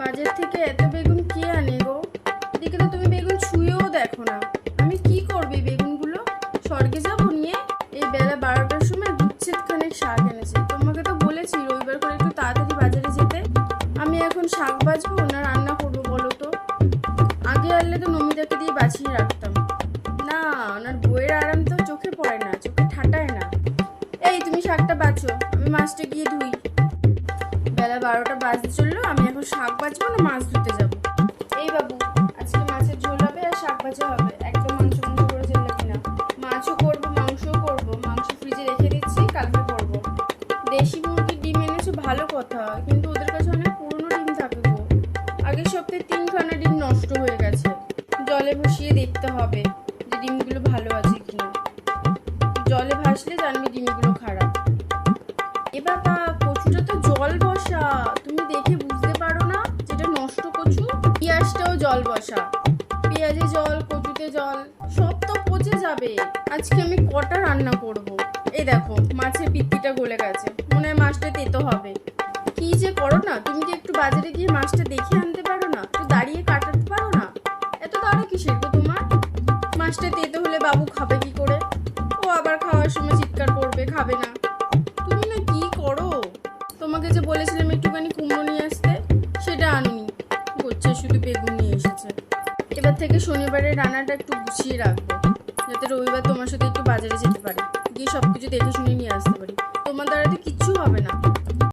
বাজার থেকে এত বেগুন কে আনে গো? এদিকে তো তুমি বেগুন ছুঁয়েও দেখো না। আমি কি করবো এই বেগুনগুলো? স্বর্গে যাবো নিয়ে? এই বেলা 12টার সময় দুচ্ছেদ খানেক শাক এনেছে। তোমাকে তো বলেছি রবিবার করে একটু তাড়াতাড়ি বাজারে যেতে। আমি এখন শাক বাছবো না রান্না করবো বলো তো? আগে আনলে তো নমিতাকে দিয়ে বাছিয়ে রাখতাম। না, ওনার বইয়ের আরাম তো চোখে পড়ে না, চোখে ঠাটায় না। এই তুমি শাকটা বাছো, আমি মাছটা গিয়ে ধুই। বেলা 12টা বাজতে চললো, আমি এখন শাক বাছবো না মাছ ধুতে যাবো? এই বাবু, আজকে মাছের ঝোল হবে আর শাক ভাজা হবে। একদম মাংস মাংস করে চললে কিনা? মাছও করবো মাংসও করবো। মাংস ফ্রিজে রেখে দিচ্ছি, কালকে করবো। দেশি মুরগির ডিম এনেছো ভালো কথা, কিন্তু ওদের কাছে অনেক পুরনো ডিম থাকে গো। আগের সপ্তাহে 3খানা ডিম নষ্ট হয়ে গেছে। জলে ভাসিয়ে দেখতে হবে যে ডিমগুলো ভালো আছে কিনা। জলে ভাসলে জানবি ডিমগুলো খারাপ। এ বাবা, কচুটা তো জল বসা, তুমি দেখে বুঝতে পারো না যেটা নষ্ট কচু? পেঁয়াজটাও জল বসা, পেঁয়াজে জল, কচুতে জল, সব তো পচে যাবে। আজকে আমি কটা রান্না করব? এই দেখো মাছের পিত্তিটা গলে গেছে, মনে হয় মাছটা তেতো হবে। কি যে করো না, তুমি কি একটু বাজারে গিয়ে মাছটা দেখে আনতে পারো না? একটু দাঁড়িয়ে কাটাতে পারো না? এত তাড়া কিসের গো তোমার? মাছটা তেতো হলে বাবু খাবে কি করে? ও আবার খাওয়ার সময় চিৎকার করবে, খাবে না। তুমি না কি করো? তোমাকে যে বলেছিলাম একটুখানি কুমড়ো নিয়ে আসতে, সেটা আনুনি, বলছে শুধু বেগুন নিয়ে এসেছে। এবার থেকে শনিবারের রান্নাটা একটু গুছিয়ে রাখবো, যাতে রবিবার তোমার সাথে একটু বাজারে যেতে পারি, গিয়ে সবকিছু দেখে শুনে নিয়ে আসতে পারি। তোমার দ্বারা তো কিচ্ছু হবে না।